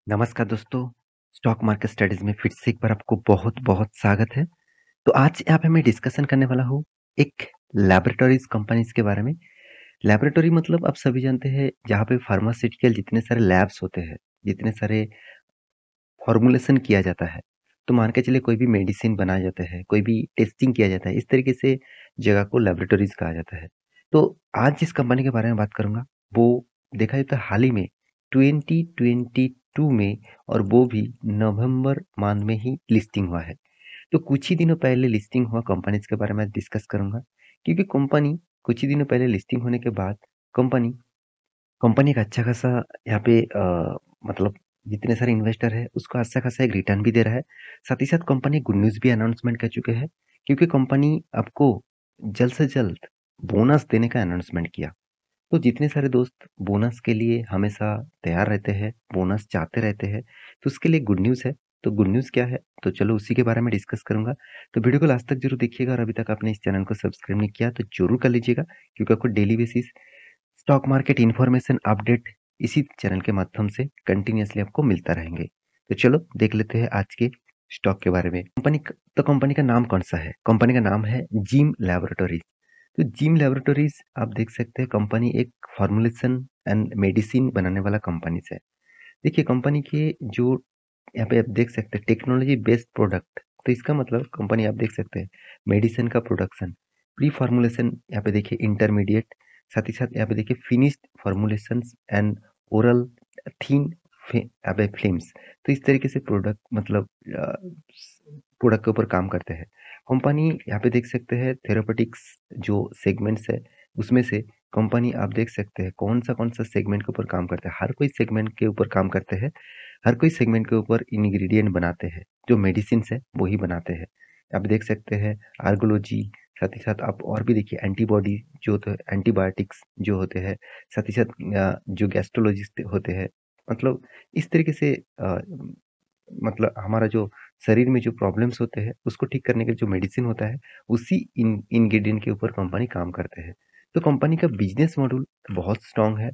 नमस्कार दोस्तों, stock market studies में फिर से एक बार आपको बहुत-बहुत स्वागत है। तो आज यहाँ पे मैं डिस्कशन करने वाला हूँ एक लैबोरेटरीज़ कंपनीज़ के बारे में। लैबोरेटरी मतलब आप सभी जानते हैं जहाँ पे फार्मास्यूटिकल जितने सारे लैब्स होते हैं, जितने सारे फॉर्मुलेशन किया जाता है। तो मान के चलिए कोई भी मेडिसिन बनाया जाता है, कोई भी टेस्टिंग किया जाता है, इस तरीके से जगह को लैबोरेटरीज़ कहा जाता है। तो आज जिस कंपनी के बारे में बात करूँगा, वो देखा जाए तो हाल ही में 2022 में और वो भी नवंबर मंथ में ही लिस्टिंग हुआ है। तो कुछ ही दिनों पहले लिस्टिंग हुआ कंपनीज़ के बारे में आज डिस्कस करूँगा, क्योंकि कंपनी कुछ ही दिनों पहले लिस्टिंग होने के बाद कंपनी कंपनी का अच्छा खासा यहाँ पे मतलब जितने सारे इन्वेस्टर हैं, उसको अच्छा खासा एक रिटर्न भी दे रहा है। साथ ही साथ कंपनी गुड न्यूज़ भी अनाउंसमेंट कर चुके हैं, क्योंकि कंपनी आपको जल्द से जल्द बोनस देने का अनाउंसमेंट किया। तो जितने सारे दोस्त बोनस के लिए हमेशा तैयार रहते हैं, बोनस चाहते रहते हैं, तो उसके लिए गुड न्यूज़ है। तो गुड न्यूज़ क्या है? तो चलो उसी के बारे में डिस्कस करूँगा। तो वीडियो को लास्ट तक ज़रूर देखिएगा और अभी तक आपने इस चैनल को सब्सक्राइब नहीं किया तो ज़रूर कर लीजिएगा, क्योंकि आपको daily basis stock market information update इसी चैनल के माध्यम से कंटिन्यूअसली आपको मिलता रहेंगे। तो चलो देख लेते हैं आज के स्टॉक के बारे में। कंपनी का नाम कौन सा है? कंपनी का नाम है जिम लैबोरेटरीज। तो जिम लैबोरेटरीज आप देख सकते हैं कंपनी एक फॉर्मुलेशन एंड मेडिसिन बनाने वाला कंपनी है। देखिए कंपनी के जो यहाँ पे आप देख सकते हैं टेक्नोलॉजी बेस्ड प्रोडक्ट, तो इसका मतलब कंपनी आप देख सकते हैं मेडिसिन का प्रोडक्शन, प्री फॉर्मुलेशन, यहाँ पे देखिए इंटरमीडिएट, साथ ही साथ यहाँ पे देखिए फिनिश्ड फॉर्मुलेशंस एंड ओरल थीन यहाँ पे फिल्म्स। तो इस तरीके से प्रोडक्ट मतलब प्रोडक्ट के ऊपर काम करते हैं कंपनी। यहाँ पे देख सकते हैं थेरापेटिक्स जो सेगमेंट्स है, उसमें से कंपनी आप देख सकते हैं कौन सा सेगमेंट के ऊपर काम करते हैं। हर कोई सेगमेंट के ऊपर काम करते हैं, हर कोई सेगमेंट के ऊपर इंग्रेडिएंट बनाते हैं, जो मेडिसिन है वो ही बनाते हैं। आप देख सकते हैं आर्गोलॉजी, साथ ही साथ आप और भी देखिए एंटीबॉडी जो होते हैं, एंटीबायोटिक्स जो होते हैं, साथ ही साथ जो गैस्ट्रोलॉजिस्ट होते हैं, मतलब इस तरीके से मतलब हमारा जो शरीर में जो प्रॉब्लम्स होते हैं उसको ठीक करने का जो मेडिसिन होता है, उसी इंग्रेडिएंट के ऊपर कंपनी काम करते हैं। तो कंपनी का बिजनेस मॉड्यूल बहुत स्ट्रांग है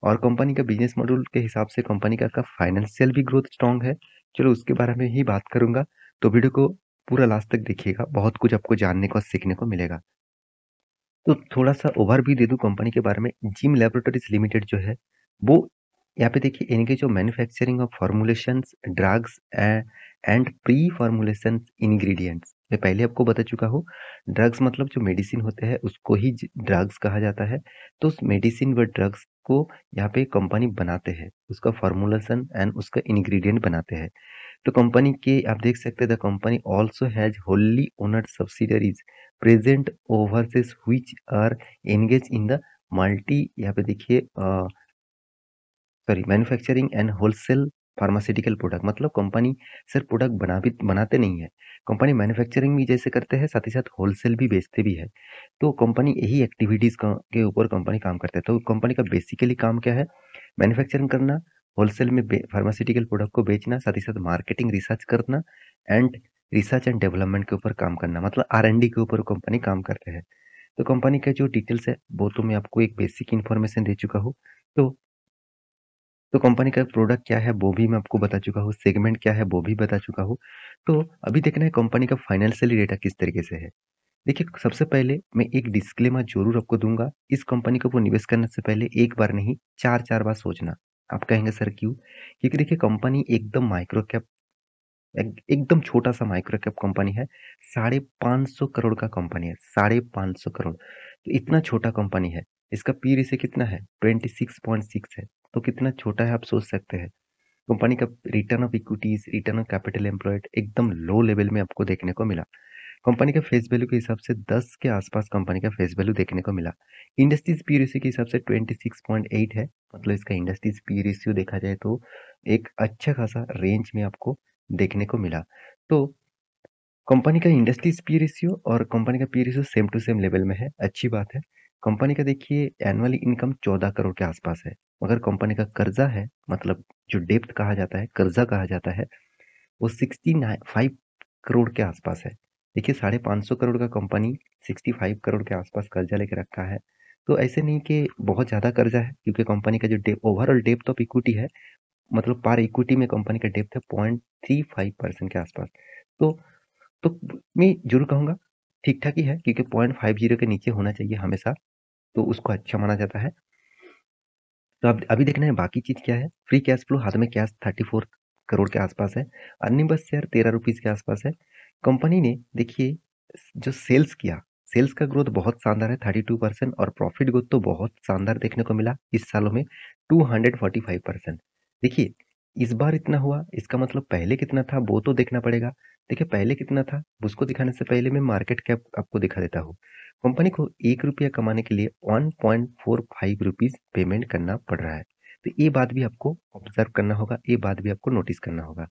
और कंपनी का बिजनेस मॉड्यूल के हिसाब से कंपनी का फाइनेंशियल भी ग्रोथ स्ट्रांग है। चलो उसके बारे में ही बात करूंगा, तो वीडियो को पूरा लास्ट तक देखिएगा, बहुत कुछ आपको जानने को सीखने को मिलेगा। तो थोड़ा-सा ओवरव्यू दे दूँ कंपनी के बारे में। जिम लैबोरेटरीज़ लिमिटेड जो है, वो यहाँ पे देखिए इनके जो manufacturing of formulations, drugs and pre formulations ingredients, मैं पहले आपको बता चुका हूँ। ड्रग्स मतलब जो मेडिसिन होते हैं उसको ही ड्रग्स कहा जाता है। तो उस मेडिसिन व ड्रग्स को यहाँ पे कंपनी बनाते हैं, उसका फॉर्मुलेशन एंड उसका इंग्रीडिएंट बनाते हैं। तो कंपनी के आप देख सकते हैं the company also has wholly owned subsidiaries present overseas which are engaged in the multi यहाँ पे देखिए sorry manufacturing and wholesale pharmaceutical product, मतलब कंपनी सिर्फ प्रोडक्ट बनाते नहीं है, कंपनी मैन्युफैक्चरिंग भी जैसे करते हैं, साथ ही साथ होलसेल भी बेचते भी है। तो कंपनी यही एक्टिविटीज के ऊपर कंपनी काम करते हैं। तो कंपनी का बेसिकली काम क्या है? मैन्युफैक्चरिंग करना, होलसेल में फार्मास्यूटिकल प्रोडक्ट को बेचना, साथ ही साथ मार्केटिंग रिसर्च करना एंड रिसर्च एंड डेवलपमेंट के ऊपर काम करना, मतलब R&D के ऊपर कंपनी काम करते हैं। तो कंपनी का जो डिटेल्स है वो तो मैं आपको एक बेसिक इन्फॉर्मेशन दे चुका हूँ। तो कंपनी का प्रोडक्ट क्या है वो भी मैं आपको बता चुका हूँ, सेगमेंट क्या है वो भी बता चुका हूँ। तो अभी देखना है कंपनी का फाइनेंशियली डेटा किस तरीके से है। देखिए सबसे पहले मैं एक डिस्क्लेमर ज़रूर आपको दूँगा, इस कंपनी के ऊपर निवेश करने से पहले एक बार नहीं 4-4 बार सोचना। आप कहेंगे सर क्यों? क्योंकि देखिए कंपनी एकदम माइक्रो कैप एकदम छोटा-सा माइक्रो कैप कंपनी है, 550 करोड़ का कंपनी है, 550 करोड़। तो इतना छोटा कंपनी है, इसका पी रेशियो कितना है? 26.6 है, तो कितना छोटा है आप सोच सकते हैं। कंपनी का return of equities, return of capital employed एकदम लो लेवल में आपको देखने को मिला। कंपनी के फेस वैल्यू के हिसाब से 10 के आसपास कंपनी का फेस वैल्यू देखने को मिला। इंडस्ट्रीज पी रेशियो के हिसाब से 26.8 है, मतलब इसका इंडस्ट्रीज पी रेशियो देखा जाए तो एक अच्छा खासा रेंज में आपको देखने को मिला। तो कंपनी का इंडस्ट्रीज पी रेशियो और कंपनी का P ratio same to same level में है, अच्छी बात है। कंपनी का देखिए एनुअली इनकम 14 करोड़ के आसपास है, मगर कंपनी का कर्जा है, मतलब जो डेब्ट कहा जाता है, कर्जा कहा जाता है, वो 5 करोड़ के आसपास है। देखिए 550 करोड़ का कंपनी 65 करोड़ के आसपास कर्जा लेके रखा है। तो ऐसे नहीं कि बहुत ज़्यादा कर्जा है, क्योंकि कंपनी का जो ओवरऑल डेप्थ ऑफ इक्विटी है मतलब पार इक्विटी में कंपनी का डेप्थ है 0.35% के आसपास। तो तो मैं ज़रूर कहूँगा ठीक-ठाक ही है, क्योंकि 0.50 के नीचे होना चाहिए हमेशा, तो उसको अच्छा माना जाता है। तो अब अभी देखना है बाकी चीज़ क्या है। फ्री कैश फ्लो, हाथ में कैश 34 करोड़ के आसपास है। अर्निंग बस शेयर 13 रुपीज़ के आसपास है। कंपनी ने देखिए जो सेल्स किया, सेल्स का ग्रोथ बहुत शानदार है 32% और प्रॉफिट ग्रोथ तो बहुत शानदार देखने को मिला इस सालों में 245%। देखिए, इस बार इतना हुआ, इसका मतलब पहले कितना था वो तो देखना पड़ेगा। देखिए पहले कितना था, उसको दिखाने से पहले मैं मार्केट कैप आपको दिखा देता हूँ। कंपनी को ₹1 कमाने के लिए 1.45 रुपीज़ पेमेंट करना पड़ रहा है। तो ये बात भी आपको ऑब्ज़र्व करना होगा, ये बात भी आपको नोटिस करना होगा।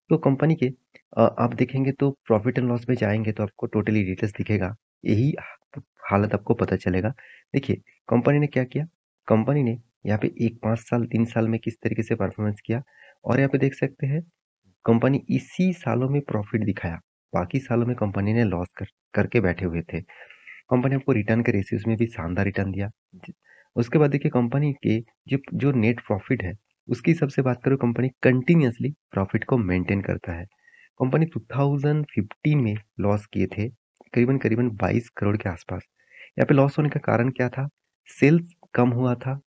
तो कंपनी के आप देखेंगे तो प्रॉफ़िट एंड लॉस में जाएँगे तो आपको टोटली डिटेल्स दिखेगा। यही हालत आपको पता चलेगा। देखिए, कंपनी ने क्या किया? कंपनी ने यहाँ पे 1 5 साल, 3 साल में किस तरीके से परफ़ॉर्मेंस किया और यहाँ पे देख सकते हैं कंपनी इसी सालों में प्रॉफ़िट दिखाया। बाकी सालों में कंपनी ने लॉस करके बैठे हुए थे। कंपनी आपको रिटर्न के रेशियोज़ में भी शानदार रिटर्न दिया। ज उसके बाद देखिए कंपनी के जो जो नेट प्रॉफ़िट है, उसकी सबसे बात करूँ कंपनी कंटीन्यूअसली प्रॉफ़िट को मेंटेन करता है। कंपनी 2015 में लॉस किए थे, करीबन-करीबन 22 करोड़ के आसपास। यहाँ पे लॉस होने का कारण क्या था? सेल्स कम हुआ था,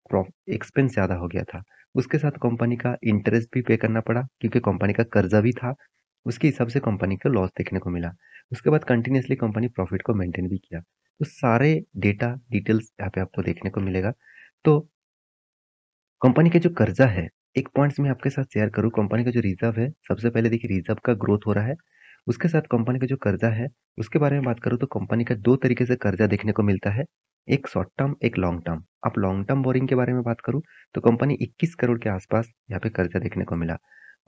एक्सपेंस ज़्यादा हो गया था। उसके साथ कंपनी का इंटरेस्ट भी पे करना पड़ा क्योंकि कंपनी का कर्जा भी था। उसके हिसाब से कंपनी को लॉस देखने को मिला। उसके बाद कंटीन्यूअसली कंपनी प्रॉफ़िट को मेंटेन भी किया। तो सारे डेटा डिटेल्स यहाँ पे आपको देखने को मिलेगा। तो कंपनी का जो कर्जा है, एक पॉइंट्स मैं आपके साथ शेयर करूँ, कंपनी का जो रिज़र्व है, सबसे पहले देखिए रिज़र्व का ग्रोथ हो रहा है। उसके साथ कंपनी का जो कर्जा है, उसके बारे में बात करूँ तो कंपनी का 2 तरीके से कर्जा देखने को मिलता है। एक शॉर्ट टर्म, एक लॉन्ग टर्म। आप लॉन्ग टर्म बोरिंग के बारे में बात करूँ, तो कंपनी 21 करोड़ के आसपास यहाँ पे कर्जा देखने को मिला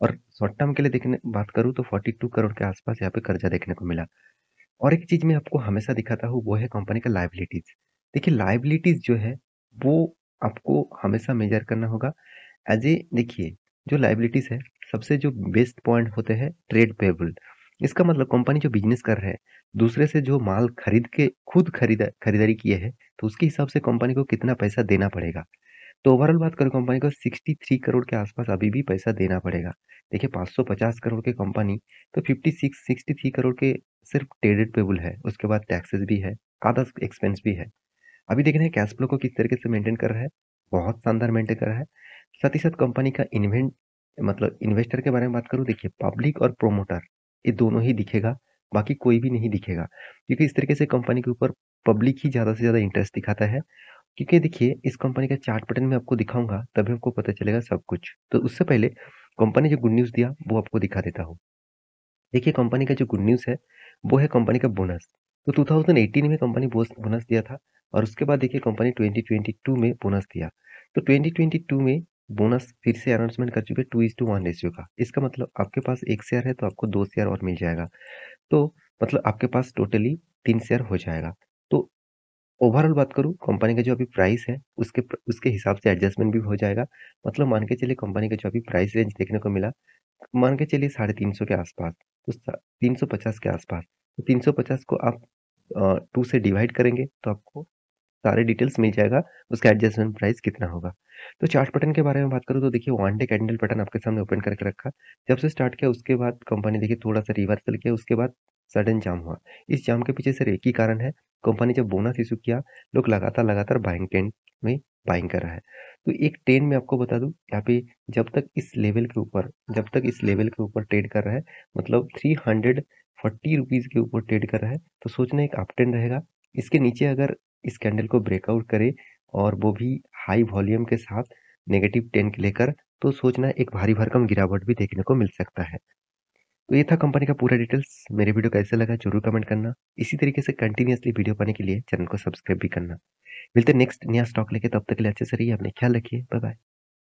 और शॉर्ट टर्म के लिए देखने बात करूँ तो 42 करोड़ के आसपास यहाँ पे कर्जा देखने को मिला। और एक चीज़ मैं आपको हमेशा दिखाता हूँ, वो है कंपनी का लायबिलिटीज़। देखिए लायबिलिटीज़ जो है, वो आपको हमेशा मेज़र करना होगा देखिए, जो लायबिलिटीज़ है, सबसे जो बेस्ट पॉइंट होते हैं ट्रेड पेएबल। इसका मतलब कंपनी जो बिज़नेस कर रहा है, दूसरे से जो माल खरीद के खुद खरीदारी किए हैं, तो उसके हिसाब से कंपनी को कितना पैसा देना पड़ेगा। तो ओवरऑल बात करूँ कंपनी को 63 करोड़ के आसपास अभी भी पैसा देना पड़ेगा। देखिए 550 करोड़ की कंपनी, तो 63 करोड़ के सिर्फ ट्रेडेड पेएबल है, उसके बाद टैक्सेस भी है, अदर्स एक्सपेंस भी है। अभी देख रहे हैं कैश फ्लो को किस तरीके से मेंटेन कर रहा है, बहुत शानदार मेंटेन कर रहा है। साथ ही साथ कंपनी का इन्वेस्टर के बारे में बात करूँ, देखिए पब्लिक और प्रोमोटर ये दोनों ही दिखेगा, बाकी कोई भी नहीं दिखेगा। क्योंकि इस तरीके से कंपनी के ऊपर पब्लिक ही ज़्यादा से ज़्यादा इंटरेस्ट दिखाता है। क्योंकि देखिए इस कंपनी का चार्ट पैटर्न मैं आपको दिखाऊँगा तभी आपको पता चलेगा सब कुछ। तो उससे पहले कंपनी जो गुड न्यूज़ दिया वो आपको दिखा देता हूँ। देखिए कंपनी का जो गुड न्यूज़ है, वो है कंपनी का बोनस। तो 2018 में कंपनी बोनस दिया था और उसके बाद देखिए कंपनी 2022 में बोनस दिया। तो 2022 में बोनस फिर से अनाउंसमेंट कर चुके हैं 2:1 रेशियो का। इसका मतलब आपके पास 1 शेयर है तो आपको 2 शेयर और मिल जाएगा। तो मतलब आपके पास टोटली 3 शेयर हो जाएगा। तो ओवरऑल बात करूँ कंपनी का जो अभी प्राइस है उसके हिसाब से एडजस्टमेंट भी हो जाएगा। मतलब मान के चलिए कंपनी का जो अभी प्राइस रेंज देखने को मिला, मान के चलिए 350 के आसपास, तो 350 के आसपास। तो 350 को आप 2 से डिवाइड करेंगे तो आपको सारे डिटेल्स मिल जाएगा, उसका एडजस्टमेंट प्राइस कितना होगा। तो चार्ट पैटर्न के बारे में बात करूँ तो देखिए वन डे कैंडल पैटर्न आपके सामने ओपन करके रखा। जब से स्टार्ट किया उसके बाद कंपनी देखिए थोड़ा-सा रिवर्सल किया, उसके बाद सडन जाम हुआ। इस जाम के पीछे सिर्फ एक ही कारण है, कंपनी जब बोनस इश्यू किया, लोग लगातार बाइंग ट्रेंड में बाइंग कर रहा है। तो एक ट्रेंड मैं आपको बता दूँ, यहाँ पे जब तक इस लेवल के ऊपर ट्रेड कर रहा है, मतलब 340 रुपीज़ के ऊपर ट्रेड कर रहा है, तो सोचना एक अप ट्रेंड रहेगा। इसके नीचे अगर इस कैंडल को ब्रेकआउट करे और वो भी हाई वॉल्यूम के साथ नेगेटिव 10 लेकर, तो सोचना एक भारी भरकम गिरावट भी देखने को मिल सकता है। तो ये था कंपनी का पूरा डिटेल्स। मेरे वीडियो कैसे लगा ज़रूर कमेंट करना। इसी तरीके से कंटिन्यूअसली वीडियो पाने के लिए चैनल को सब्सक्राइब भी करना। मिलते हैं नेक्स्ट नया स्टॉक लेके, तब तक के लिए अच्छे से रहिए, अपना ख्याल रखिए। Bye bye.